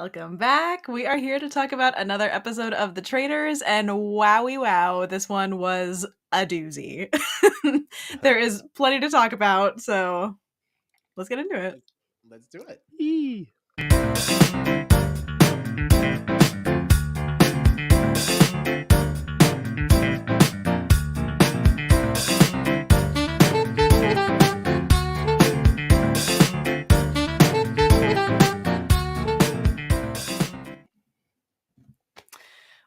Welcome back. We are here to talk about another episode of The Traitors, and wowie wow, this one was a doozy. There is plenty to talk about, so let's get into it. Let's do it. Yee.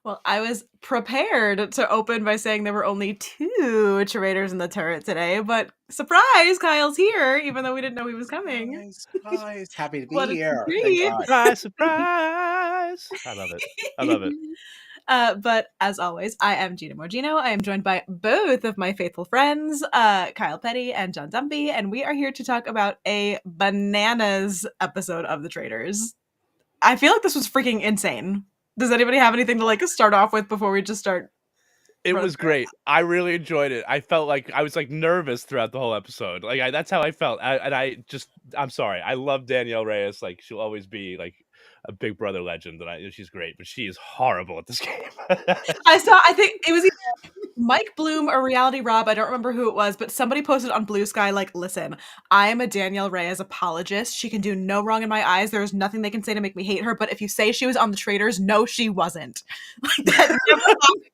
Well, I was prepared to open by saying there were only 2 traitors in the turret today, but surprise, Kyle's here, even though we didn't know he was coming. Surprise. Happy to be What a here. treat. Thank God. Surprise! I love it. I love it. But as always, I am Gina Morgino. I am joined by both of my faithful friends, Kyle Petty and John Dumpy, and we are here to talk about a bananas episode of The Traitors. I feel like this was freaking insane. Does anybody have anything to start off with before we just start? It was great. I really enjoyed it. I felt like I was nervous throughout the whole episode. That's how I felt. I'm sorry. I love Danielle Reyes. She'll always be a Big Brother legend, and she's great, but she is horrible at this game. I think it was either Mike Bloom or Reality Rob. I don't remember who it was, but somebody posted on Blue Sky, listen, I am a Danielle Reyes apologist. She can do no wrong in my eyes. There is nothing they can say to make me hate her, but if you say she was on The Traitors, no, she wasn't. That never happened.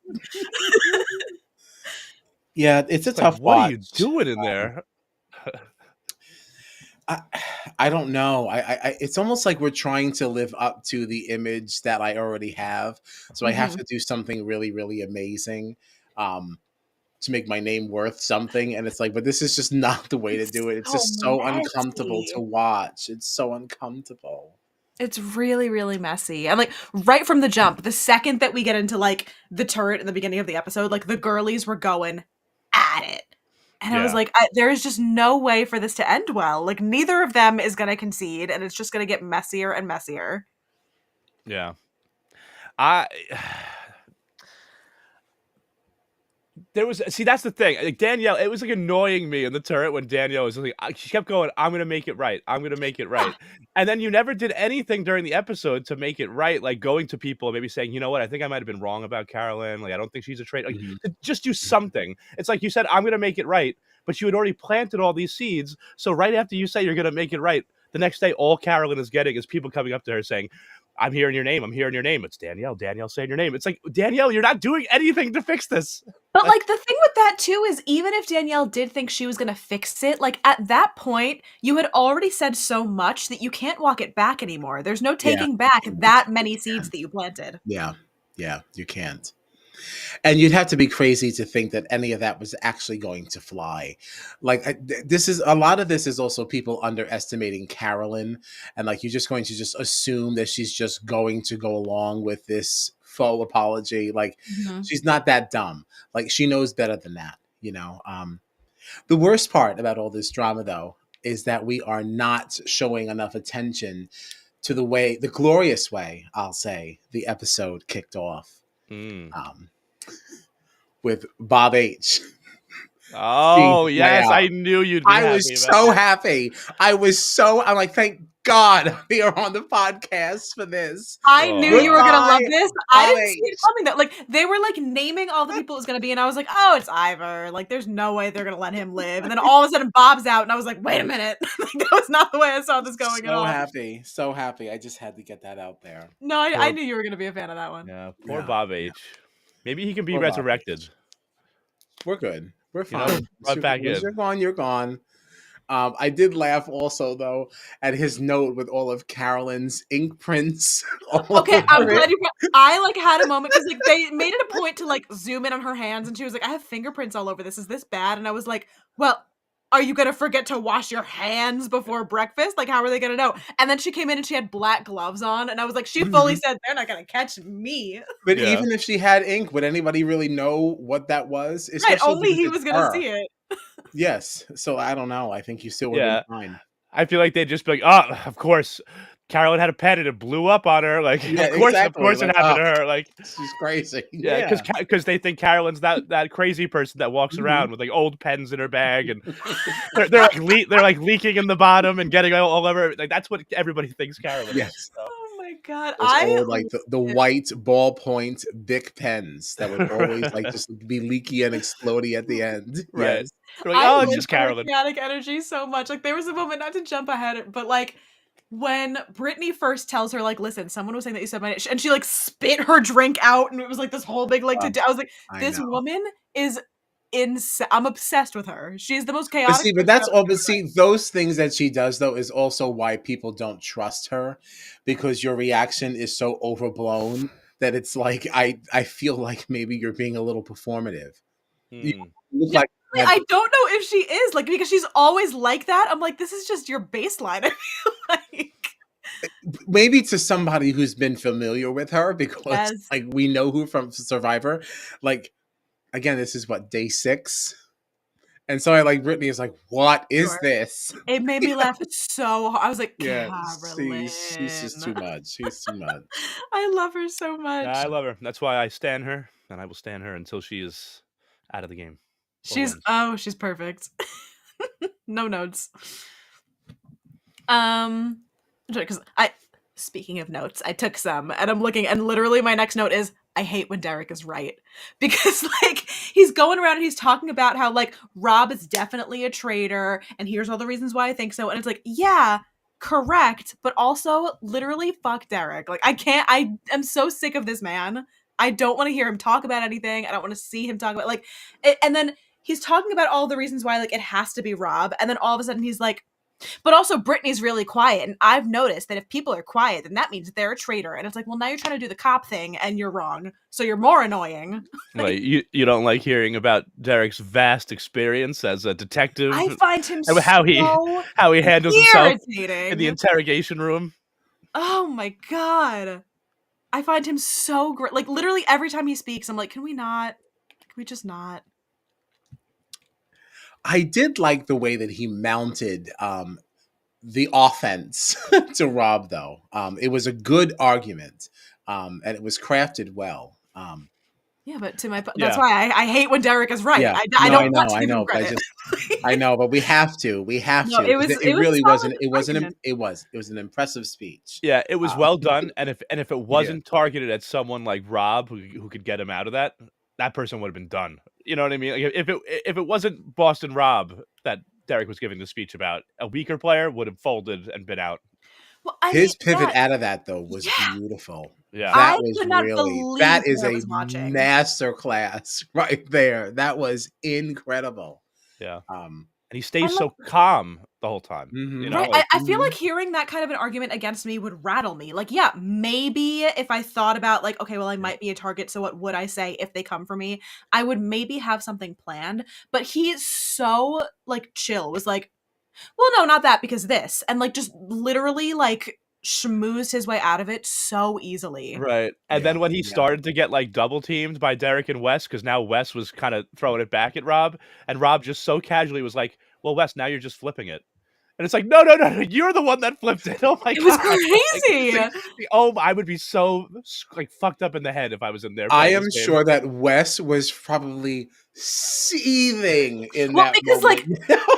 Yeah, it's a tough watch. What are you doing in there? I don't know. I it's almost like we're trying to live up to the image that I already have. So I have to do something really, really amazing to make my name worth something. And it's but this is just not the way to do it. It's just so uncomfortable to watch. It's so uncomfortable. It's really, really messy. And right from the jump, the second that we get into the turret in the beginning of the episode, the girlies were going at it. And I was there is just no way for this to end well. Neither of them is going to concede, and it's just going to get messier and messier. Yeah. That's the thing. Danielle, it was annoying me in the turret when Danielle was she kept going, I'm going to make it right. I'm going to make it right. And then you never did anything during the episode to make it right, going to people and maybe saying, you know what, I think I might have been wrong about Carolyn. I don't think she's a traitor. Just do something. It's you said, I'm going to make it right, but you had already planted all these seeds. So right after you say you're going to make it right, the next day, all Carolyn is getting is people coming up to her saying, I'm hearing your name. I'm hearing your name. It's Danielle. Danielle saying your name. It's Danielle, you're not doing anything to fix this. But the thing with that too is even if Danielle did think she was going to fix it, at that point, you had already said so much that you can't walk it back anymore. There's no taking back that many seeds that you planted. Yeah, you can't. And you'd have to be crazy to think that any of that was actually going to fly. This is a lot of this is also people underestimating Carolyn, and you're just going to just assume that she's just going to go along with this faux apology. She's not that dumb. She knows better than that, The worst part about all this drama, though, is that we are not showing enough attention to the glorious way, I'll say, the episode kicked off. With Bob H. Oh, yes. I knew you'd be happy. I was so happy. I'm thank God we are on the podcast for this. I knew you were going to love this. I didn't see it coming though. They were naming all the people it was going to be, and I was oh, it's Ivor. There's no way they're going to let him live. And then all of a sudden Bob's out, and I was wait a minute. That was not the way I saw this going at all. So happy. I just had to get that out there. No, I knew you were going to be a fan of that one. Yeah, poor Bob H. Maybe he can be resurrected. We're good. We're fine. Right back in. You're gone. I did laugh also, though, at his note with all of Carolyn's ink prints. Okay, I'm glad you. I had a moment because they made it a point to zoom in on her hands, and she was I have fingerprints all over this. Is this bad? And I was well, are you gonna forget to wash your hands before breakfast? How are they gonna know? And then she came in and she had black gloves on, and I was she fully said they're not gonna catch me. But even if she had ink, would anybody really know what that was? Right, only he was gonna see it. Yes, so I don't know. I think you still would have been fine. I feel they'd just be oh, of course, Carolyn had a pen and it blew up on her. Of course it happened to her. She's crazy. Yeah, because they think Carolyn's that crazy person that walks around with old pens in her bag, and they're leaking in the bottom and getting all over. That's what everybody thinks Carolyn is. Oh my my god. Those I old, like, the loved it. white ballpoint Bic pens that would always, like, just be leaky and explodey at the end. Right. Yes. You're like, I "Oh, it's lived just for her Carolyn." chaotic energy so much. Like, there was a moment, not to jump ahead, but, like, when Brittany first tells her, like, "Listen, someone was saying that you said my name," and she, like, spit her drink out, and it was, like, this whole big, like, Um, to I was like, I "This know. woman is I'm obsessed with her. She's the most But chaotic see, but person that's I've all. ever But see, those things that she does though is also why people don't trust her, because your reaction is so overblown that it's like I feel like maybe you're being a little performative. You Hmm. look Yeah, like you I had don't know if she is, like, because she's always like that. I'm like, "This is just your baseline." I feel like. maybe to somebody who's been familiar with her because Yes. like we know who from Survivor. Like again, this is what day 6, and so I like Brittany is like, what is Sure. this? It made me laugh so hard. I was like, Yeah, she's "Carolyn." just too much. She's too much. I love her so Yeah, I much. love her. That's why I stan her, and I will stan her until she is out of the game or She's wins. she's perfect. No notes. Because I speaking of notes, I took some and I'm looking and literally my next note is I hate when Derek is right. Because like he's going around and he's talking about how like Rob is definitely a traitor and here's all the reasons why I think so. And it's like, yeah, correct, but also literally fuck Derek. Like I am so sick of this man. I don't want to hear him talk about anything. I don't want to see him talk about like and then he's talking about all the reasons why like it has to be Rob and then all of a sudden he's like but also Brittany's really quiet, and I've noticed that if people are quiet, then that means that they're a traitor. And it's like, well, now you're trying to do the cop thing, and you're wrong, so you're more annoying. Like you don't like hearing about Derek's vast experience as a detective I find him and so how he handles himself in the irritating. interrogation room. Oh my god, I find him so great. Like literally every time he speaks, I'm like, can we not? Can we just not? I did like the way that he mounted the offense to Rob, though. It was a good argument, and it was crafted well. Yeah, but to my that's Yeah. why I hate when Derek is right. Yeah, I no, don't want to I give him know, but credit. I know, but we have to, No, it because was it a really solid wasn't. It wasn't. argument. It was an impressive speech. Yeah, it was Um, well done, and if it yeah, wasn't targeted at someone like Rob who could get him out of that, that person would have been done. You know what I mean? Like if it wasn't Boston Rob that Derek was giving the speech about, a weaker player would have folded and been out. Well, I mean, his pivot yeah, out of that though was yeah. beautiful. Yeah. I That was could not really believe that is what I a was watching. master class right there. That was incredible. Yeah. Um, And he stays And like so calm the whole time, you mhm, right, know? Like I feel like mhm. hearing that kind of an argument against me would rattle me. Like, yeah, maybe if I thought about like, okay, well, I Yeah. might be a target, so what would I say if they come for me? I would maybe have something planned. But he's so like chill. Was like, well, no, not that because this, and like just literally like schmoozed his way out of it so easily. right. And Yeah, then when he yeah. started to get, like, double teamed by Derek and Wes, because now Wes was kinda throwing it back at Rob, and Rob just so casually was like, "Well, Wes, now you're just flipping it." And it's like, "No, no, no, no, you're the one that flipped it." Oh my It was god. crazy. Oh, I would be so like, fucked up in the head if I was in there I playing this am game. sure that Wes was probably seething in Well, that because like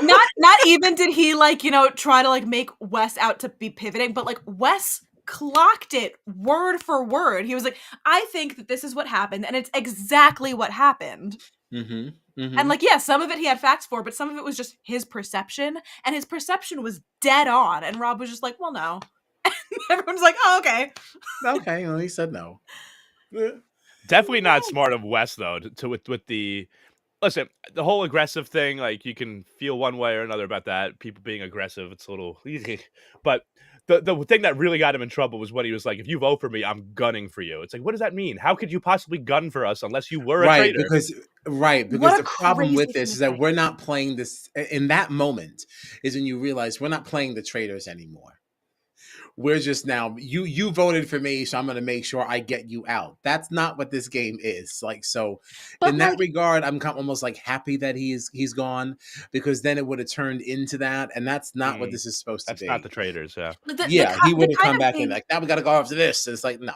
moment. not even did he like, try to like make Wes out to be pivoting, but like Wes clocked it word for word. He was like, "I think that this is what happened," and it's exactly what happened. Mhm, And mhm. like, yeah, some of it he had facts for, but some of it was just his perception, and his perception was dead on. And Rob was just like, "Well, no." Everyone's like, "Oh, okay." Okay, well, he said no. Eh, Definitely not smart of Wes though to with the listen, the whole aggressive thing, like you can feel one way or another about that. People being aggressive, it's a little but the thing that really got him in trouble was when he was like, "If you vote for me, I'm gunning for you." It's like, what does that mean? How could you possibly gun for us unless you were a right, traitor? because right, because What a the problem with crazy thing this to is that say. we're not playing this in that moment is when you realize we're not playing the traitors anymore. We're just now you voted for me, so I'm going to make sure I get you out. That's not what this game is. Like so But in that like, regard, I'm almost like happy that he's gone because then it would have turned into that and that's not what Mm, this is supposed to that's not be. the traitors, yeah. Yeah, he the would have kind come of back in game like now we got to go after this. And it's like no.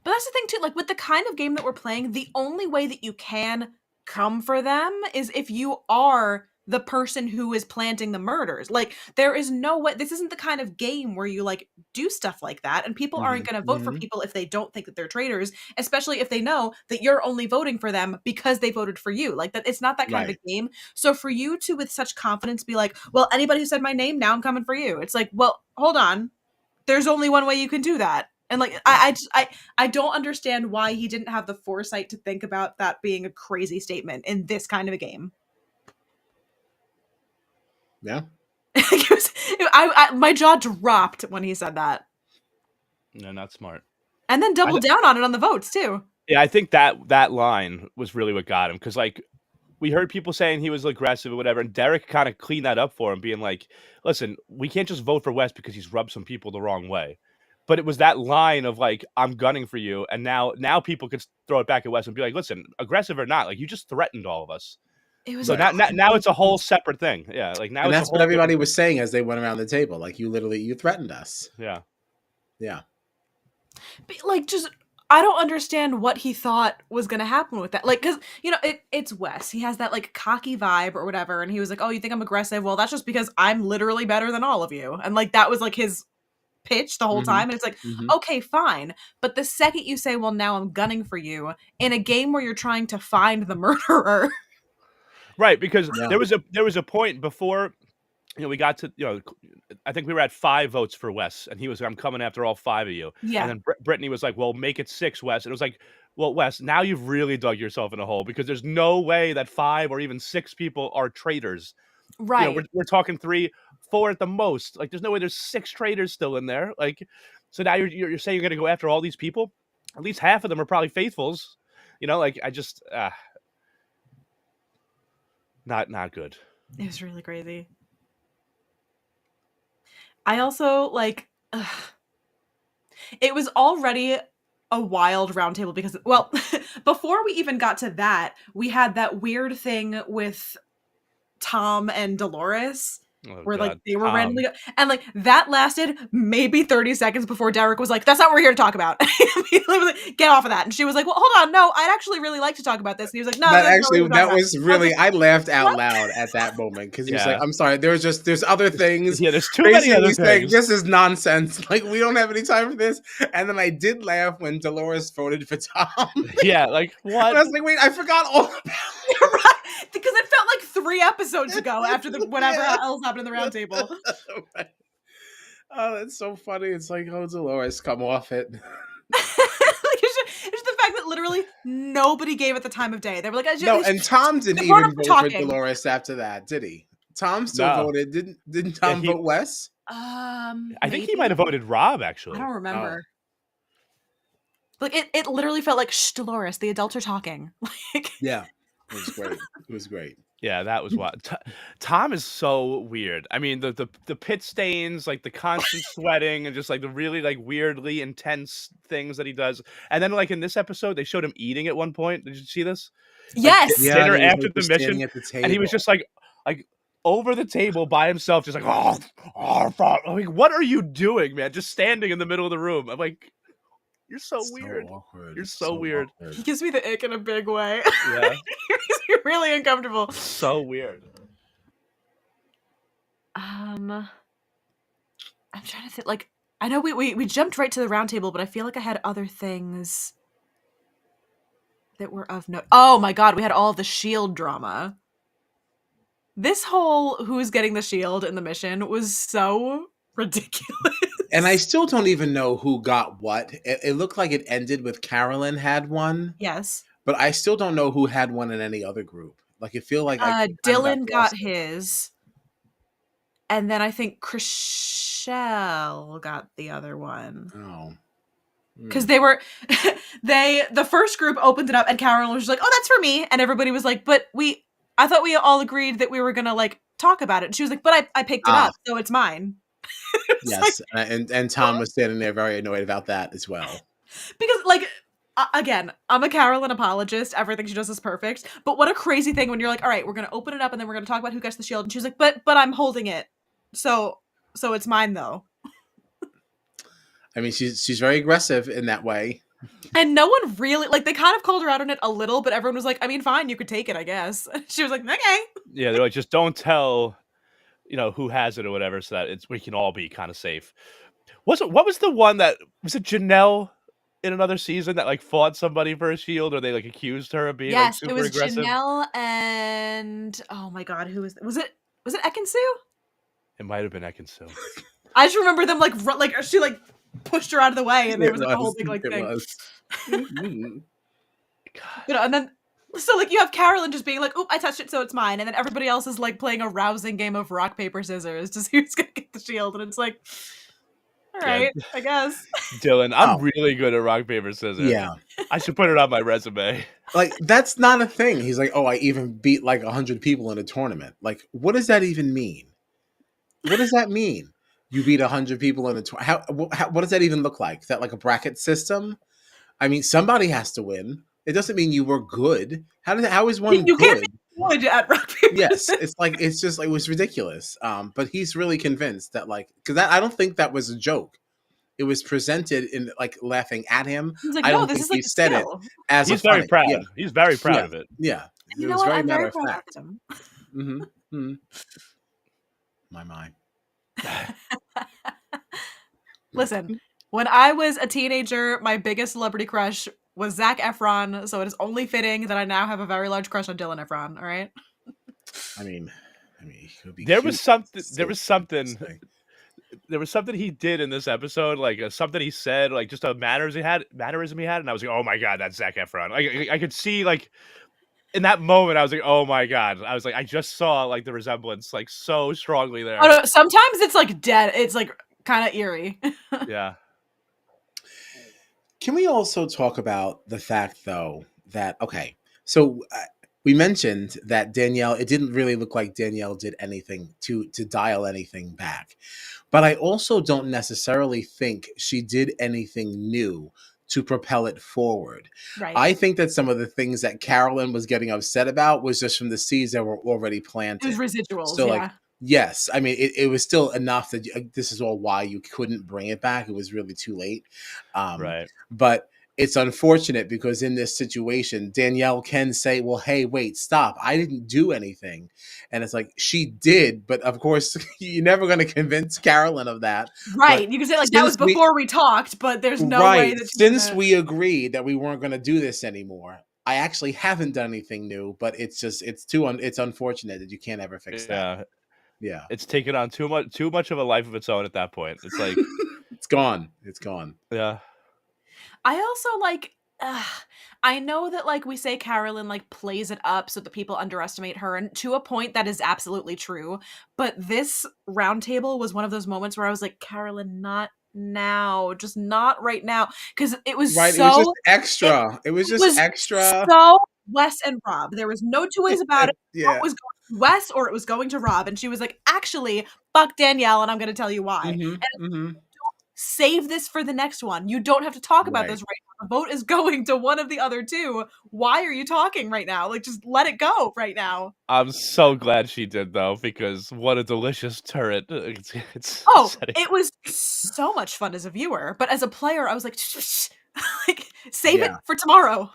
but that's the thing too, like with the kind of game that we're playing, the only way that you can come for them is if you are the person who is planting the murders. Like, there is no way, this isn't the kind of game where you like do stuff like that, and people aren't Mhm, going to vote for mhm. people if they don't think that they're traitors, especially if they know that you're only voting for them because they voted for you. Like, that, it's not that kind of Right. a game. So for you to with such confidence be like, well, anybody who said my name, now I'm coming for you, it's like, well, hold on, there's only one way you can do that. And like, Yeah. I don't understand why he didn't have the foresight to think about that being a crazy statement in this kind of a game. Yeah. My jaw dropped when he said that, No, not smart. and then doubled down on it on the votes too. Yeah, I think that line was really what got him, because like we heard people saying he was aggressive or whatever, and Derek kind of cleaned that up for him, being like, "Listen, we can't just vote for West because he's rubbed some people the wrong way." But it was that line of like, "I'm gunning for you," and now people could throw it back at West and be like, "Listen, aggressive or not, like you just threatened all of us." It was So Right. now it's a whole crazy. separate thing. Yeah, like now And it's a that's what whole everybody different was saying as they went around the table. Like, you threatened us. thing. Yeah. Yeah. But, like, just I don't understand what he thought was gonna happen with that. Like, because it's Wes. He has that like cocky vibe or whatever, and he was like, "Oh, you think I'm aggressive? Well, that's just because I'm literally better than all of you." And like that was like his pitch the whole Mhm, time. And it's like, mhm. okay, fine. But the second you say, "Well, now I'm gunning for you," in a game where you're trying to find the murderer. Right, because Yeah. there was a point before, we got to, I think we were at 5 votes for Wes, and he was, "I'm coming after all 5 of you." And Yeah. then Brittany was like, "Well, make it 6, Wes." And it was like, "Well, Wes, now you've really dug yourself in a hole, because there's no way that 5 or even 6 people are traitors." Right. We're talking 3, 4 at the most. Like, there's no way there's 6 traitors still in there. Like, so now you're saying you're gonna go after all these people? At least half of them are probably faithfuls. Like, I just, not good. It was really crazy. I also like it was already a wild roundtable because, well, before we even got to that, we had that weird thing with Tom and Dolores Oh where like god, they were Tom. randomly and like that lasted maybe 30 seconds before Derek was like, "That's not what we're here to talk about." He was like, "Get off of that." And she was like, "Well, hold on, no, I'd actually really like to talk about this." And he was like, "No, That that's not what we're actually, talking that about." was I was really, like, I laughed out "What?" loud at that moment because he was like, Yeah. "I'm sorry, there's other things." Yeah, there's too many other Basically saying, things. "This is nonsense. Like, we don't have any time for this." And then I did laugh when Dolores voted for Tom. Yeah, like, And what? I was like, "Wait, I forgot all about." Right, because it felt like 3 episodes ago after the whatever Yeah. else happened in the round table. Oh, that's so funny. It's like, oh, Dolores, come off it. Like, it's just the fact that literally nobody gave it the time of day. They were like, No, and Tom didn't they brought up even for vote for talking. Dolores after that, did he? Tom still No. voted. Didn't Yeah, Tom vote Wes? I think he Maybe. might have voted Rob, I actually. don't remember. Like it literally felt like, "Shh, Dolores, the adults are talking." Like, Yeah. It was great. It was great. Yeah, that was what Tom is so weird. I mean, the pit stains, like the constant sweating, and just like the really like weirdly intense things that he does. And then like in this episode, they showed him eating at one point. Did you see this? Like yes. Yeah, and dinner he was after like the just standing mission, at the and he was table. just like over the table by himself, just like, fuck. I'm like, what are you doing, man? Just standing in the middle of the room. I'm like, you're so So weird. awkward. You're so weird. Awkward. He gives me the ick in a big way. Yeah, He makes me really uncomfortable. so weird. I'm trying to think. Like, I know we jumped right to the round table, but I feel like I had other things that were of note. Oh my god, we had all of the shield drama. This whole who's getting the shield in the mission was so ridiculous. And I still don't even know who got what. It looked like it ended with Carolyn had one, Yes. but I still don't know who had one in any other group. Like, I feel like I kind of got Dylan got lost. his, and then I think Chriselle got the other one. Oh. Because they were the first group opened it up and Carolyn was just like, "Oh, that's for me," and everybody was like, "But I thought we all agreed that we were gonna like talk about it." And she was like, "But I picked it up, so it's mine." It's like, Yes, and Tom was standing there very annoyed about that as well. because like again, I'm a Carolyn apologist. Everything she does is perfect. But what a crazy thing when you're like, "All right, we're gonna open it up and then we're gonna talk about who gets the shield," and she was like, "But I'm holding it, so it's mine though." I mean, she's very aggressive in that way, And no one really like, they kind of called her out on it a little, but everyone was like, "I mean, fine, you could take it, I guess." She was like, "Okay." Yeah, they're like, "Just don't tell, who has it or whatever so that we can all be kinda safe." What was the one that was it Janelle in another season that, like, fought somebody for a shield or they, like, accused her of being, like, Yes, it super was aggressive? Janelle and oh my god, who was it Ekin-Su? It might have been Ekin-Su. I just remember them, like, like, she, like, pushed her out of the way, and there It was, like, a whole was. big, like, It thing. was. Mhm. God. And then so, like, you have Carolyn just being like, "Oop, I touched it, so it's mine," and then everybody else is, like, playing a rousing game of rock, paper, scissors to see who's gonna get the shield, and it's like, Yeah, "Alright, I guess." Dylan, I'm Oh, really good at rock, paper, scissors. yeah. I should put it on my resume. Like, that's not a thing. He's like, "Oh, I even beat, like, 100 people in a tournament." Like, what does that even mean? What does that mean? You beat 100 people in a tour how what does that even look like? Is that like a bracket system? I mean, somebody has to win. It doesn't mean you were good. How is one You can't good? be good at rock, paper, Yes, scissors. it's like it's just like it was ridiculous. But he's really convinced that like because I don't think that was a joke. It was presented in like laughing at him. He's like, I "No, don't this think is, like, he a said it skill." as a He's very funny. Yeah, proud. He's very proud yeah, of it. yeah. And you It know was what? very I'm matter very of proud fact. of him. Hmm. Hmm. My. Listen, when I was a teenager, my biggest celebrity crush was Zac Efron, so it is only fitting that I now have a very large crush on Dylan Efron, alright? I mean, he could be There was cute. something there Still was stupid to something say. there was something he did in this episode, like, something he said, like, just a mannerism he had, and I was like, "Oh my god, that's Zac Efron." Like, I could see, like, in that moment, I was like, "Oh my god." I was like, I just saw, like, the resemblance, like, so strongly Oh, there. no, sometimes it's, like, dead it's, like, kinda eerie. Yeah. Can we also talk about the fact, though, that okay, so we mentioned that Danielle. It didn't really look like Danielle did anything to dial anything back, but I also don't necessarily think she did anything new to propel it forward. Right. I think that some of the things that Carolyn was getting upset about was just from the seeds that were already It was planted. residuals, So, like, yeah. yes, I mean, it was still enough that this is all why you couldn't bring it back. It was really too late. Um, Right. but it's unfortunate because in this situation, Danielle can say, well, hey, wait, stop. I didn't do anything. And it's like, she did. But of course, you're never going to convince Carolyn of that. But Right, you can say, like, "That was since we, before we talked," but there's no way right, that she's since gonna we agreed that we weren't going to do this anymore, I actually haven't done anything new, but it's just, it's unfortunate that you can't ever fix that. Yeah. Yeah. It's taken on too much of a life of its own at that point. It's like, It's gone. It's gone. yeah. I also, like I know that, like, we say Carolyn, like, plays it up so that people underestimate her, and to a point that is absolutely true, but this roundtable was one of those moments where I was like, "Carolyn, not now, just not right now," because Right, it was just extra. It was it just was extra. so Wes and Rob. There was no 2 ways about it. What Yeah. was going to Wes or it was going to Rob, and she was like, "Actually, fuck Danielle, and I'm gonna tell you why." Mhm, mhm. Save this for the next one. You don't have to talk about Right. this right now. The vote is going to one of the other 2. Why are you talking right now? Like, just let it go right now. I'm so glad she did though, because what a delicious turret it's Oh, setting. it was so much fun as a viewer, but as a player, I was like, like, save it Yeah. for tomorrow.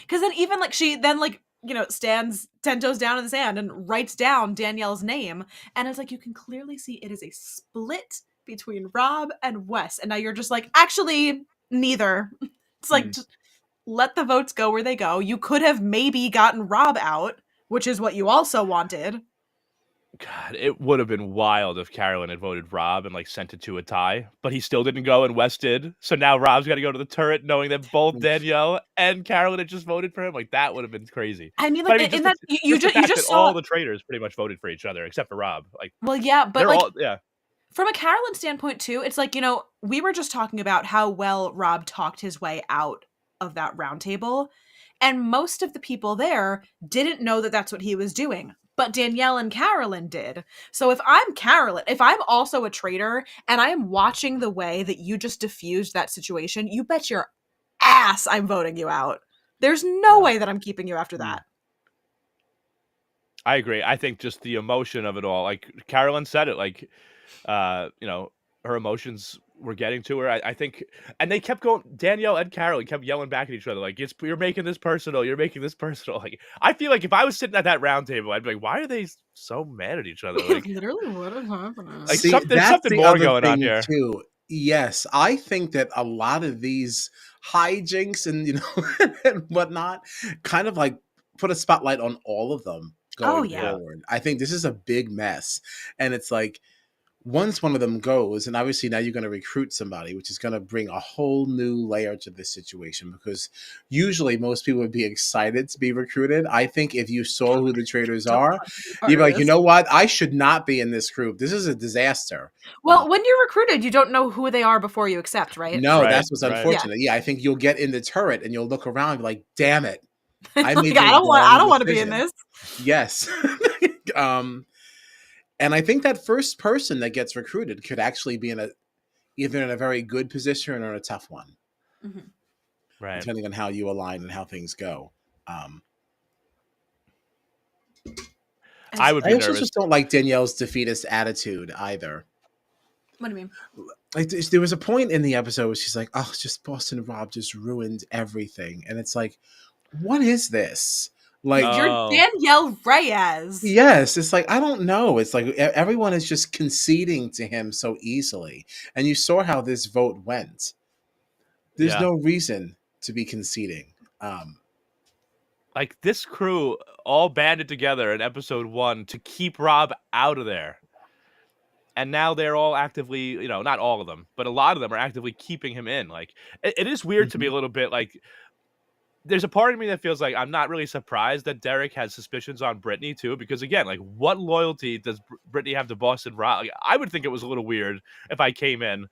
Because then even, like, she then, like, stands 10 toes down in the sand and writes down Danielle's name, and it's like, you can clearly see it is a split between Rob and Wes, and now you're just like, "Actually, neither." It's like, Mm. just let the votes go where they go. You could have maybe gotten Rob out, which is what you also wanted. God, it would have been wild if Carolyn had voted Rob and, like, sent it to a tie, but he still didn't go and Wes did. So now Rob's gotta go to the turret knowing that both Oof. Danielle and Carolyn had just voted for him. Like, that would have been crazy. I mean, But like, I mean, in just that you the you fact that just saw all the traitors pretty much voted for each other except for Rob. Like, well, yeah, but, they're like, all yeah. from a Carolyn standpoint too, it's like, we were just talking about how well Rob talked his way out of that roundtable, and most of the people there didn't know that that's what he was doing, but Danielle and Carolyn did. So if I'm Carolyn, if I'm also a traitor and I am watching the way that you just diffused that situation, you bet your ass I'm voting you out. There's no Yeah. way that I'm keeping you after Mm. that. I agree. I think just the emotion of it all, like Carolyn said it, like, you know, her emotions were getting to her. I think, and they kept going. Danielle and Carolyn kept yelling back at each other, like, "You're making this personal. You're making this personal." Like, I feel like if I was sitting at that round table, I'd be like, "Why are they so mad at each other?" Like, Literally, what is happening? like See, there's that's something the more other going on thing here. too. Yes, I think that a lot of these hijinks and and whatnot kind of like put a spotlight on all of them Oh going yeah. Yeah. forward. I think this is a big mess, and it's like once one of them goes, and obviously now you're going to recruit somebody, which is going to bring a whole new layer to this situation because usually most people would be excited to be recruited. I think if you saw who the traitors Don't are, want to be part you'd be of like, you this. know what? I should not be in this group. This is a disaster. Well, when you're recruited, you don't know who they are before you accept, right? No, Right, that's what's right. Yeah. unfortunate. Yeah, I think you'll get in the turret and you'll look around and be like, damn it, I Like made the I wrong don't want to be in decision. this. Yes. And I think that first person that gets recruited could actually be either in a very good position or in a tough one, Mhm. Right. depending on how you align and how things go. I would I be also nervous. just don't like Danielle's defeatist attitude either. What do you mean? Like there was a point in the episode where she's like, "Oh, it's just Boston Rob just ruined everything," and it's like, what is this? Like, You're Oh, Danielle Reyes. yes, it's like I don't know. It's like everyone is just conceding to him so easily, and you saw how this vote went. There's yeah. no reason to be conceding. Like this crew all banded together in episode 1 to keep Rob out of there. And now they're all actively, not all of them, but a lot of them are actively keeping him in. Like it is weird to be a Mhm. little bit like there's a part of me that feels like I'm not really surprised that Derek has suspicions on Brittany too, because again, like what loyalty does Brittany have to Boston Rob? Like, I would think it was a little weird if I came in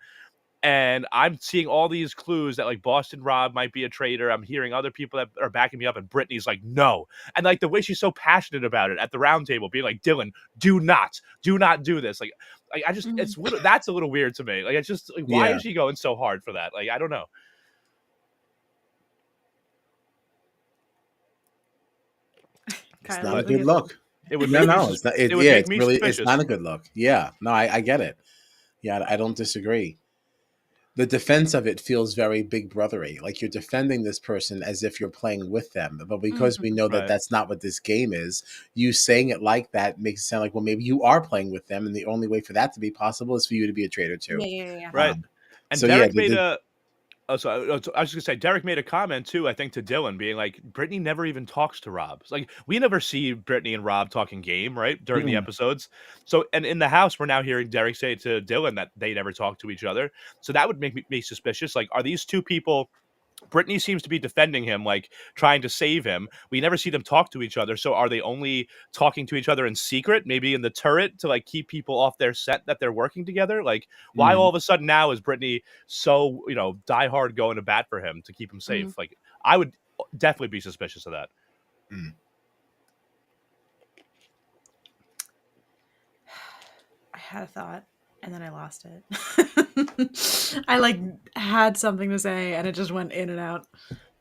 and I'm seeing all these clues that like Boston Rob might be a traitor. I'm hearing other people that are backing me up, and Brittany's like, no. And like the way she's so passionate about it at the round table, being like, Dylan, do not do this. Like I just Mhm. that's a little weird to me. Like it's just like why Yeah, is she going so hard for that? Like I don't know. it's Kylie, not a what do good you think? look. It would No, make me no, it's not. it would Yeah, make it's me really it's suspicious. not a good look. Yeah, no, I get it. Yeah, I don't disagree. The defense of it feels very big brothery. Like you're defending this person as if you're playing with them. But because we Mhm. know that Right. that's not what this game is, you saying it like that makes it sound like, well, maybe you are playing with them. And the only way for that to be possible is for you to be a traitor too. Yeah, yeah, yeah. Right. And So yeah, Derek made a Oh, so I was just gonna say Derek made a comment too, I think, to Dylan, being like, Brittany never even talks to Rob. Like, we never see Brittany and Rob talking game, right? During the mm-mm. episodes. So, and in the house, we're now hearing Derek say to Dylan that they never talk to each other. So that would make me suspicious. Like, are these two people? Brittany seems to be defending him, like trying to save him. We never see them talk to each other. So are they only talking to each other in secret, maybe in the turret to like keep people off their set that they're working together? Like, why all Mm. of a sudden now is Brittany so, die hard going to bat for him to keep him Mhm. safe? Like, I would definitely be suspicious of that. Mm. I had a thought and then I lost it. I like had something to say and it just went in and out.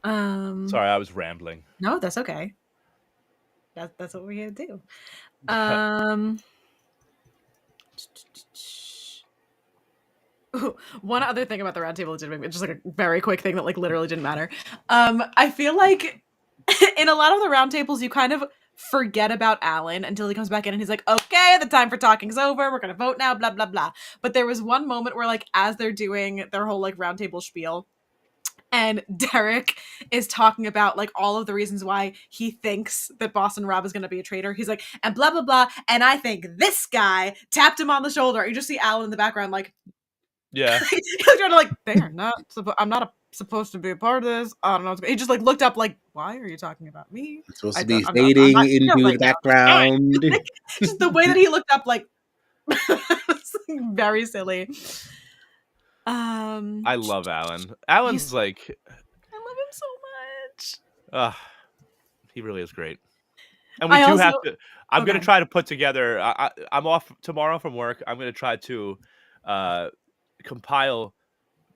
Sorry, I was rambling. No, that's okay. That's what we had to do. Um One other thing about the round table that did make me just like a very quick thing that like literally didn't matter. I feel like in a lot of the round tables you kind of forget about Alan until he comes back in and he's like, okay, the time for talking's over. We're gonna vote now, blah blah blah. But there was one moment where like as they're doing their whole like round table spiel, and Derek is talking about like all of the reasons why he thinks that Boston Rob is going to be a traitor. He's like, and blah blah blah, and I think this guy tapped him on the shoulder. You just see Alan in the background, like Yeah. he's trying to like, they are not. I'm not supposed to be a part of this. I don't know. He just like looked up, like, why are you talking about me? It's supposed I to be don't. I'm fading not here into right the now. Damn background. it. Like, just the way that he looked up, like, it's very silly. I love Alan. He's, Alan's like, I love him so much. he really is great. And we I do also have to. I'm going okay. to try to put together. I'm off tomorrow from work. I'm going to try to compile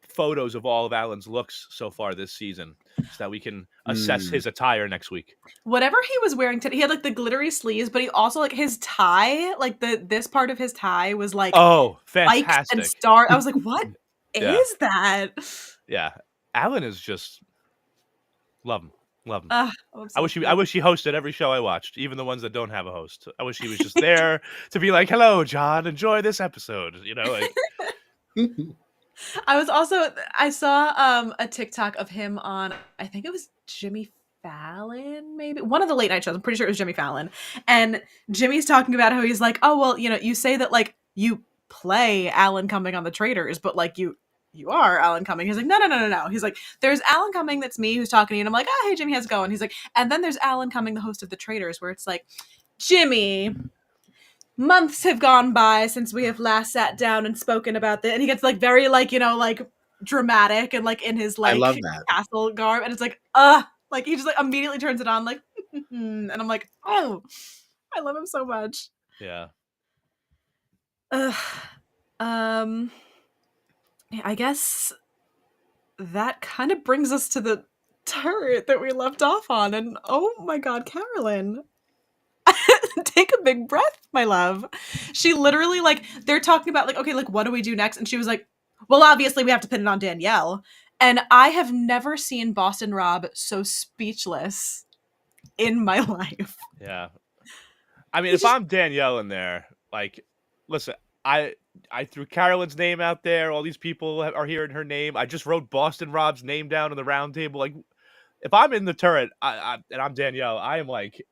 photos of all of Alan's looks so far this season, so that we can assess his attire next week. Whatever he was wearing today, he had like the glittery sleeves, but he also like his tie, like this part of his tie was like Oh, spikes and fantastic! stars. I was like, what Yeah. is that? Yeah, Alan is just love him, love him. I'm I wish he hosted every show I watched, even the ones that don't have a host. I wish he was just there to be like, "Hello, John, enjoy this episode." You know, like. I saw a TikTok of him on, I think it was Jimmy Fallon, maybe one of the late night shows. I'm pretty sure it was Jimmy Fallon. And Jimmy's talking about how he's like, "Oh, well, you know, you say that like you play Alan Cumming on the Traitors, but like you are Alan Cumming." He's like, no. He's like, "There's Alan Cumming, that's me, who's talking to you." And I'm like, "Oh, hey Jimmy, how's it going?" He's like, "And then there's Alan Cumming, the host of the Traitors," where it's like, "Jimmy, months have gone by since we have last sat down and spoken about this," and he gets like very like, you know, like dramatic and like in his I like love that. castle garb, and it's like like he just like immediately turns it on like and I'm like, oh, I love him so much. Yeah. I guess that kind of brings us to the turret that we left off on, and oh my god, Carolyn. Take a big breath, my love. She literally, like, they're talking about, like, okay, like, what do we do next? And she was like, well, obviously we have to pin it on Danielle. And I have never seen Boston Rob so speechless in my life. Yeah. I mean, if I'm Danielle in there, like, listen, I threw Carolyn's name out there. All these people are hearing her name. I just wrote Boston Rob's name down on the round table. Like, if I'm in the turret and I'm Danielle, I am like,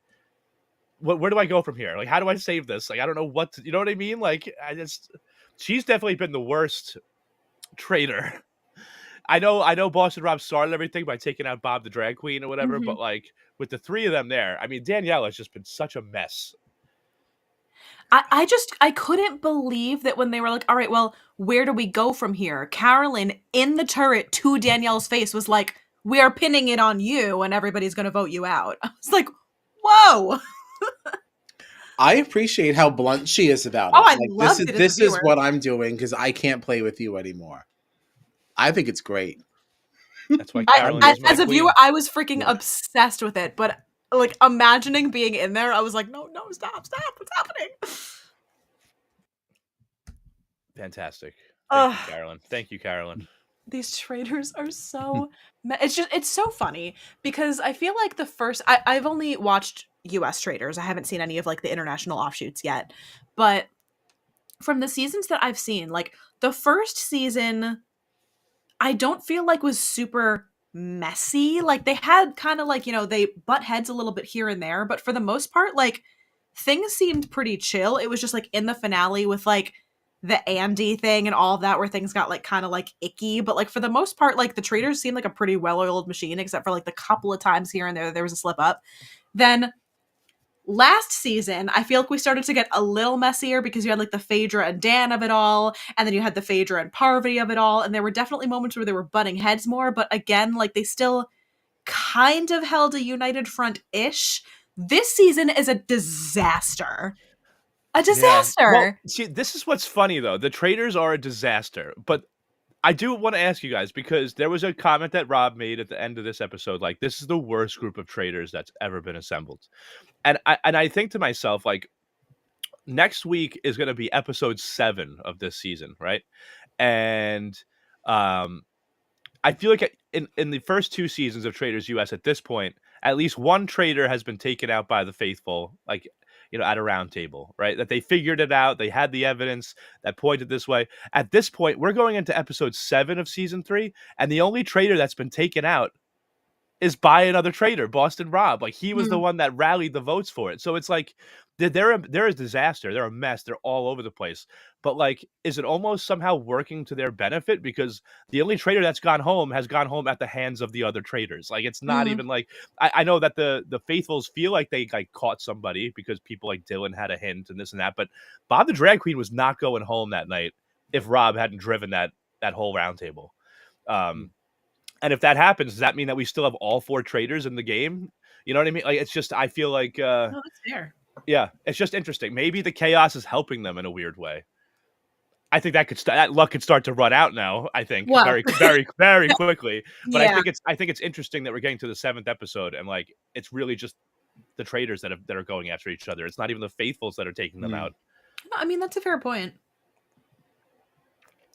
where do I go from here? Like, how do I save this? Like, I don't know what to, you know what I mean? Like, she's definitely been the worst traitor. I know Boston Rob started everything by taking out Bob the drag queen or whatever, but like with the three of them there, I mean, Danielle has just been such a mess. I couldn't believe that when they were like, all right, well, where do we go from here? Carolyn in the turret to Danielle's face was like, we are pinning it on you and everybody's going to vote you out. I was like, whoa. I appreciate how blunt she is about it. Oh, I like, loved it as a this is viewer. what I'm doing because I can't play with you anymore. I think it's great. That's why Carolyn is my as a queen. viewer, I was freaking obsessed with it. But like imagining being in there, I was like, no, stop, what's happening? Fantastic. Thank you, Carolyn. Thank you, Carolyn. These traitors are so it's so funny because I feel like the first I've only watched US traitors. I haven't seen any of like the international offshoots yet. But from the seasons that I've seen, like the first season I don't feel like was super messy. Like they had kind of like, you know, they butt heads a little bit here and there, but for the most part, like things seemed pretty chill. It was just like in the finale with like the Andy thing and all of that where things got like kind of like icky. But like for the most part, like the traitors seemed like a pretty well-oiled machine, except for like the couple of times here and there was a slip up. Then last season, I feel like we started to get a little messier because you had like the Phaedra and Dan of it all, and then you had the Phaedra and Parvati of it all, and there were definitely moments where they were butting heads more, but again, like they still kind of held a united front-ish. This season is a disaster. A disaster. Yeah. Well, see, this is what's funny though. The traitors are a disaster, but I do want to ask you guys because there was a comment that Rob made at the end of this episode, like this is the worst group of traitors that's ever been assembled. And I think to myself, like, next week is going to be episode 7 of this season, right? And I feel like in the first 2 seasons of Traitors US at this point, at least one traitor has been taken out by the faithful, like, you know, at a round table, right? That they figured it out. They had the evidence that pointed this way. At this point, we're going into episode 7 of season 3, and the only traitor that's been taken out is by another traitor, Boston Rob. Like he was the one that rallied the votes for it. So it's like they're a disaster. They're a mess. They're all over the place. But like, is it almost somehow working to their benefit because the only traitor that's gone home has gone home at the hands of the other traitors? Like it's not even like I know that the faithfuls feel like they like caught somebody because people like Dylan had a hint and this and that. But Bob the drag queen was not going home that night if Rob hadn't driven that whole round table. And if that happens, does that mean that we still have all 4 traitors in the game? You know what I mean? Like, it's just, I feel like, no, that's fair. Yeah, it's just interesting. Maybe the chaos is helping them in a weird way. I think that luck could start to run out now. I think Well. very, very, very quickly. But Yeah. I think it's interesting that we're getting to the 7th episode, and like it's really just the traitors that are going after each other. It's not even the faithfuls that are taking them out. No, I mean, that's a fair point.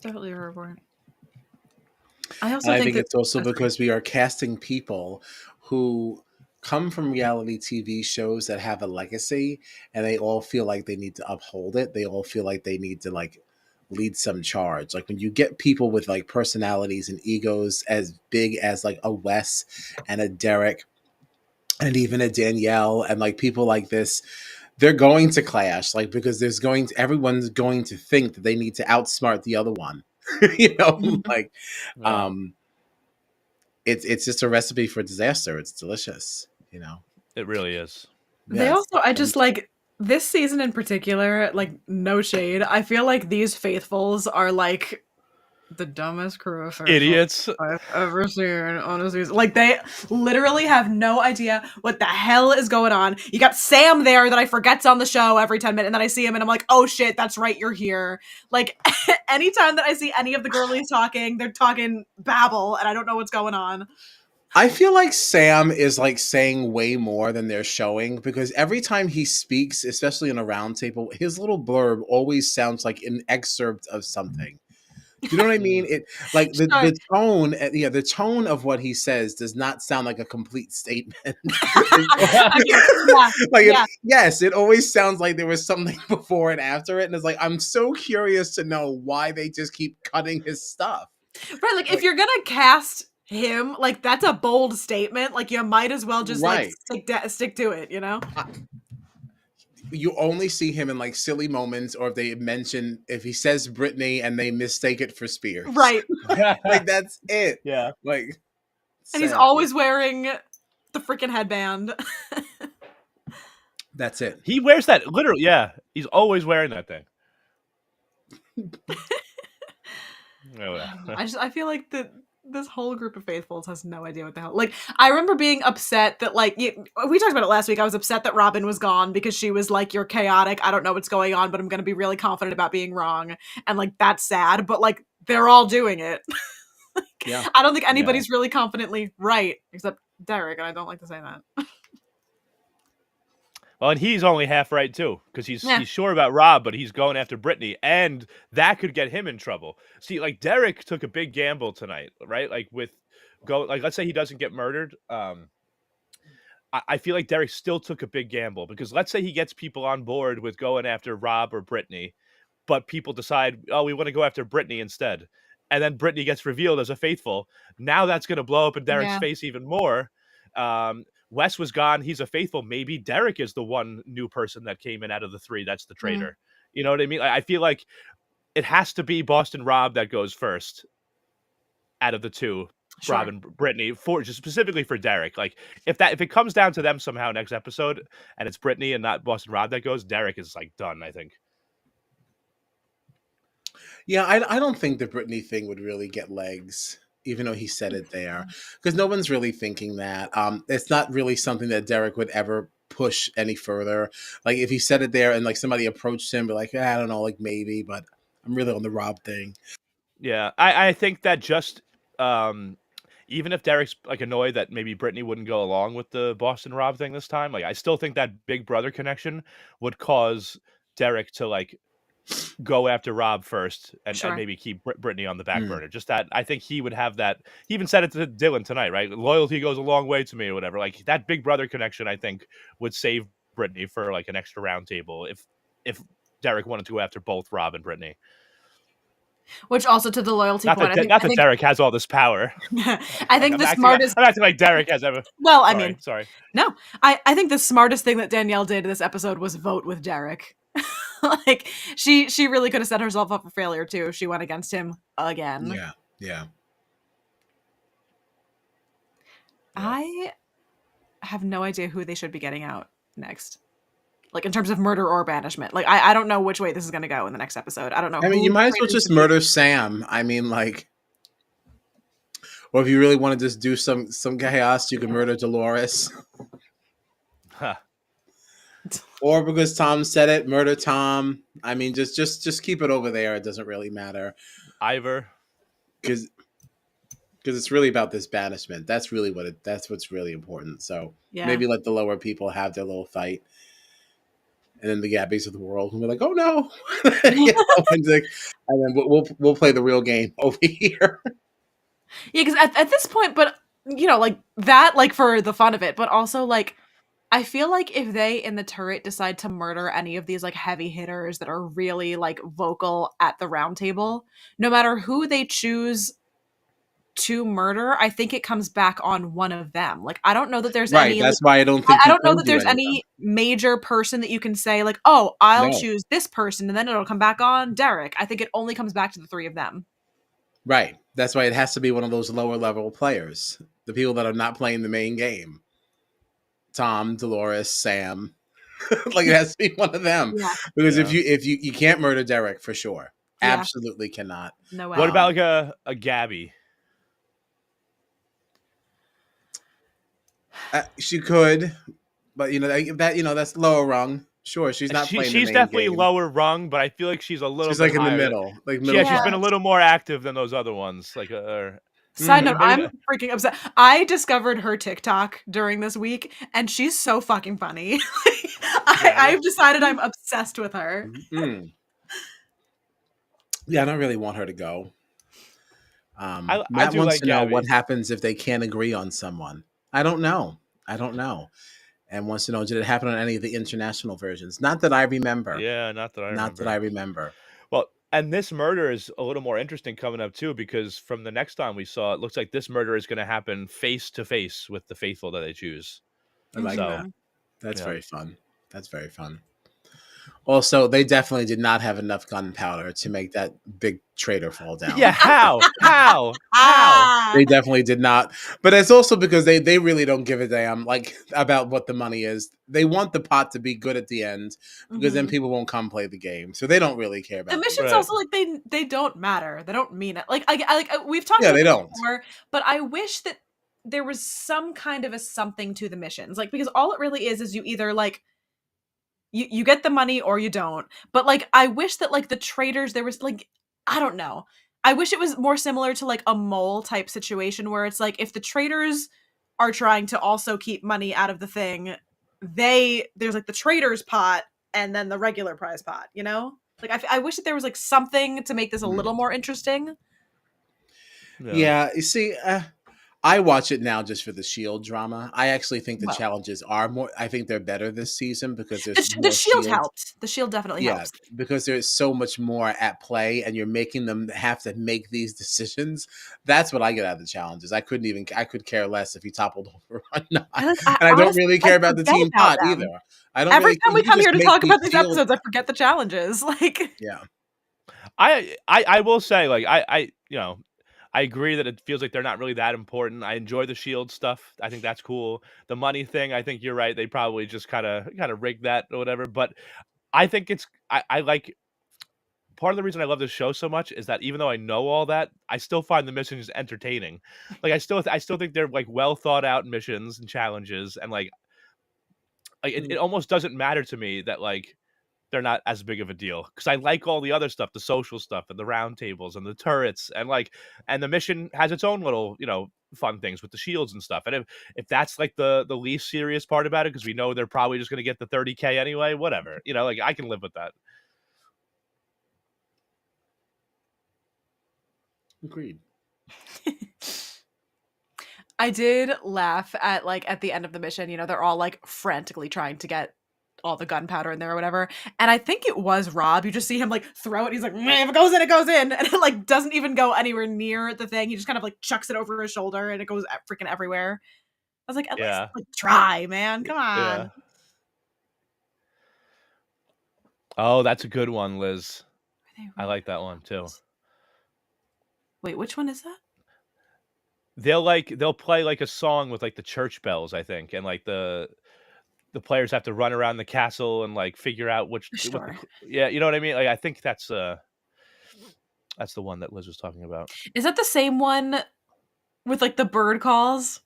Definitely a fair point. I think it's also because we are casting people who come from reality TV shows that have a legacy, and they all feel like they need to uphold it. They all feel like they need to like lead some charge. Like when you get people with like personalities and egos as big as like a Wes and a Derek and even a Danielle and like people like this, they're going to clash, like because everyone's going to think that they need to outsmart the other one. Like Yeah. it's just a recipe for disaster. It's delicious, It really is. They Yes. also, I just like this season in particular, like no shade. I feel like these faithfuls are like the dumbest crew of faithfuls Idiots. I've ever seen on a season. Like they literally have no idea what the hell is going on. You got Sam there that I forget's on the show every 10 minutes, and then I see him and I'm like, oh shit, that's right, you're here. Like anytime that I see any of the girlies talking, they're talking babble and I don't know what's going on. I feel like Sam is like saying way more than they're showing because every time he speaks, especially in a roundtable, his little blurb always sounds like an excerpt of something. Do you know what I mean? It like the tone, the tone of what he says does not sound like a complete statement. Yes, it always sounds like there was something before and after it, and it's like I'm so curious to know why they just keep cutting his stuff. Right, like if you're gonna cast him, like that's a bold statement. Like you might as well just like stick to it, You only see him in like silly moments, or if he says Britney and they mistake it for Spears, right? Like that's it. Yeah, like, and he's always wearing the freaking headband. That's it. He wears that literally. Yeah, he's always wearing that thing. I feel like this whole group of faithfuls has no idea what the hell. Like, I remember being upset that, like, we talked about it last week. I was upset that Robin was gone because she was like, you're chaotic. I don't know what's going on, but I'm going to be really confident about being wrong. And, like, that's sad. But, like, they're all doing it. I don't think anybody's really confidently right, except Derek. And I don't like to say that. Well, and he's only half right, too, because he's sure about Rob, but he's going after Brittany, and that could get him in trouble. See, like, Derek took a big gamble tonight, right? Like, let's say he doesn't get murdered. I feel like Derek still took a big gamble, because let's say he gets people on board with going after Rob or Brittany, but people decide, oh, we want to go after Brittany instead. And then Brittany gets revealed as a faithful. Now that's going to blow up in Derek's face even more. Wes was gone. He's a faithful. Maybe Derek is the one new person that came in out of the 3 that's the traitor. You know what I mean? I feel like it has to be Boston Rob that goes first out of the 2. Sure. Rob and Brittany, just specifically for Derek. Like if it comes down to them somehow next episode and it's Brittany and not Boston Rob that goes, Derek is like done, I think. Yeah, I don't think the Brittany thing would really get legs, even though he said it there, because no one's really thinking that. It's not really something that Derek would ever push any further. Like if he said it there and like somebody approached him, be like, I don't know, like maybe, but I'm really on the Rob thing. Yeah, I think that just even if Derek's like annoyed that maybe Brittany wouldn't go along with the Boston Rob thing this time, like I still think that big brother connection would cause Derek to like go after Rob first and maybe keep Brittany on the back burner. Just that I think he would have that. He even said it to Dylan tonight, right? Loyalty goes a long way to me or whatever. Like that big brother connection, I think would save Brittany for like an extra round table if Derek wanted to go after both Rob and Brittany. Which also to the loyalty point. Not that Derek has all this power. I think the smartest. I'm acting like Derek has ever. Well, I mean, sorry. No, I think the smartest thing that Danielle did this episode was vote with Derek. Like she really could have set herself up for failure too if she went against him again. Yeah. I have no idea who they should be getting out next. Like in terms of murder or banishment. Like I don't know which way this is going to go in the next episode. I don't know. I mean, you might as well just murder Sam. I mean, like, or if you really want to just do some chaos, you can murder Dolores. Huh. or because Tom said it, murder Tom. I mean, just keep it over there. It doesn't really matter Ivor. because it's really about this banishment. That's really that's what's really important. So Yeah. maybe let the lower people have their little fight, and then the Gabbies of the world will be like, "Oh no," and then we'll play the real game over here. Yeah, because at this point, but like that, like for the fun of it, but also like I feel like if they in the turret decide to murder any of these like heavy hitters that are really like vocal at the round table, no matter who they choose to murder, I think it comes back on one of them. Like I don't know that there's Right. any like That's why I don't think I you don't know can that do there's any of them. any major person that you can say like, "Oh, I'll No. choose this person," and then it'll come back on Derek. I think it only comes back to the three of them. Right. That's why it has to be one of those lower level players, the people that are not playing the main game. Tom, Dolores, Sam. Like it has to be one of them Yeah. because Yeah. if you can't murder Derek for sure, Yeah. absolutely cannot. No way. What about like a Gabby? She could, but that's lower rung. Sure, she's not playing the She's main definitely game. lower rung, but I feel like she's a little She's bit like in the higher. middle, like middle Yeah, she's been a Yeah. class. little more active than those other ones. Like, Side Hmm. note, maybe I'm freaking upset. I discovered her TikTok during this week, and she's so fucking funny. Gabby. I've decided I'm obsessed with her. Mm. Yeah, I don't really want her to go. I Matt do wants like to know what Gabby. happens if they can't agree on someone. I don't know. I don't know. And wants to know, did it happen on any of the international versions? Not that I remember. Yeah, not that I Not that remember. I remember. Well, and this murder is a little more interesting coming up too, because from the next time we saw, it looks like this murder is going to happen face to face with the faithful that they choose. I like So, that. That's yeah. very fun. That's very fun. Also, they definitely did not have enough gunpowder to make that big traitor fall Yeah, down. how? How? How? Ah. They definitely did not. But it's also because they really don't give a damn like about what the money is. They want the pot to be good at the end because then Mhm. people won't come play the game. So they don't really care The about the missions Right. also like they don't matter. They don't mean it. Like we've talked Yeah, about they this don't. before, but I wish that there was some kind of a something to the missions. Like because all it really is you either like you get the money or you don't. But like I wish that like the traders there was like I don't know. I wish it was more similar to like a mole type situation where it's like if the traders are trying to also keep money out of the thing, there's like the traders pot and then the regular prize pot, you know? Like I wish that there was like something to make this a little Mm. more interesting. Yeah. Yeah, you see, I watch it now just for the Shield drama. I actually think the Well, challenges are more. I think they're better this season because the, there's the more shield Shield. helped. The shield definitely Yeah, helps. because there's so much more at play, and you're making them have to make these decisions. That's what I get out of the challenges. I could care less if he toppled over or not, and I don't Honestly really I care about the forget team about pot them. either. I don't Every really. time we You come just here to make talk these about these Shield. episodes, I forget the challenges. Like, Yeah, I will say, like, I agree that it feels like they're not really that important. I enjoy the shield stuff. I think that's cool. The money thing, I think you're right. They probably just kind of rigged that or whatever. But I think I like part of the reason I love this show so much is that even though I know all that, I still find the missions entertaining. Like I still think they're like well thought out missions and challenges, and like it mm, almost doesn't matter to me that like they're not as big of a deal because I like all the other stuff, the social stuff and the round tables and the turrets and the mission has its own little fun things with the shields and stuff. And if that's like the least serious part about it, because we know they're probably just going to get the 30K anyway, whatever, like I can live with that. agreed. I did laugh at like at the end of the mission, they're all like frantically trying to get all the gunpowder in there or whatever. And I think it was Rob. You just see him like throw it. He's like, man, if it goes in, it goes in. And it like doesn't even go anywhere near the thing. He just kind of like chucks it over his shoulder and it goes freaking everywhere. I was like, at least Yeah, like try, man. Come yeah. on. Oh, that's a good one, Liz. Are they I really like that one too. Wait, which one is that? They'll play like a song with like the church bells, I think, and like the players have to run around the castle and like figure out what Sure. yeah, you know what I mean? Like I think that's the one that Liz was talking about. Is that the same one with like the bird calls?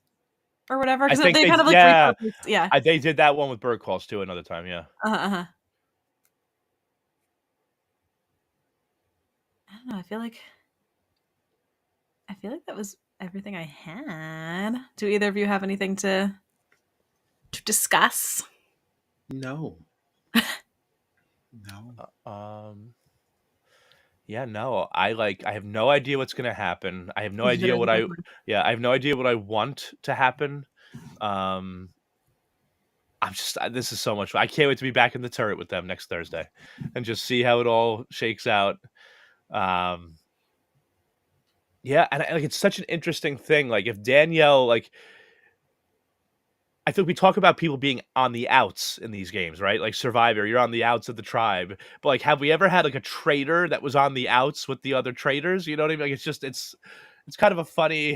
or whatever? I Because think they kind of like yeah, repurposed. Yeah. they did that one with bird calls too another time. Yeah. Uh-huh. I don't know. I feel like that was everything I had. Do either of you have anything to discuss? No. No. Yeah, no, I have no idea what's gonna happen. I have no You've idea been what in- I have no idea what I want to happen. Um, this is so much fun. I can't wait to be back in the turret with them next Thursday, and just see how it all shakes out. Um, yeah, and like it's such an interesting thing. Like if Danielle, like I think we talk about people being on the outs in these games, right? Like Survivor, you're on the outs of the tribe. But like, have we ever had like a traitor that was on the outs with the other traitors? You know what I mean? Like, it's kind of a funny,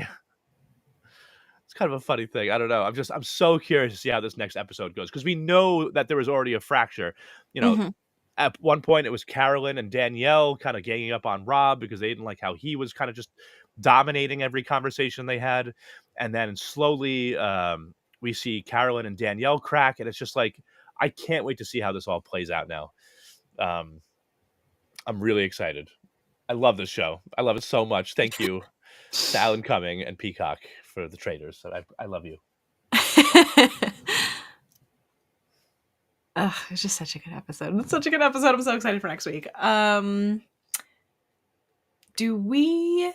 it's kind of a funny thing. I don't know. I'm so curious to see how this next episode goes because we know that there was already a fracture. You know, Mhm. at one point it was Carolyn and Danielle kind of ganging up on Rob because they didn't like how he was kind of just dominating every conversation they had. And then slowly we see Carolyn and Danielle crack. And it's just like, I can't wait to see how this all plays out now. I'm really excited. I love this show. I love it so much. Thank you to Alan Cumming and Peacock for the Traitors. I love you. It's just such a good episode. It's such a good episode. I'm so excited for next week. Do we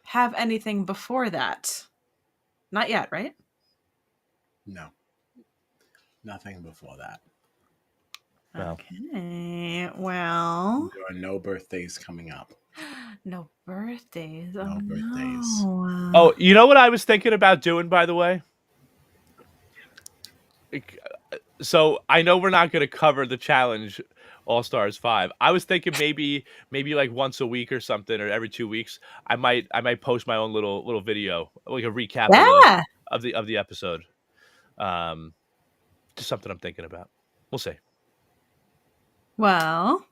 have anything before that? Not yet, right? No. Nothing before that. No. Okay. Well, There are no birthdays coming up. no birthdays. No Oh, birthdays. no. Oh, you know what I was thinking about doing, by the way? So I know we're not going to cover the challenge All Stars 5. I was thinking maybe like once a week or something, or every 2 weeks. I might post my own little video, like a recap Yeah. of the episode. Just something I'm thinking about. We'll see. Well,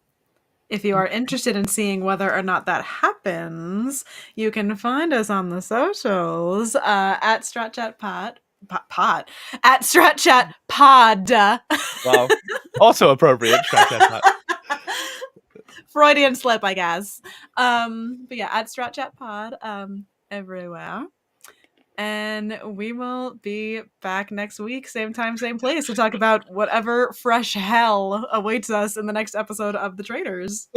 if you are interested in seeing whether or not that happens, you can find us on the socials at StratChatPod. At StratChatPod. Well, also appropriate. Freudian slip, I guess. But yeah, at StratChatPod everywhere. And we will be back next week, same time, same place, to talk about whatever fresh hell awaits us in the next episode of The Traitors.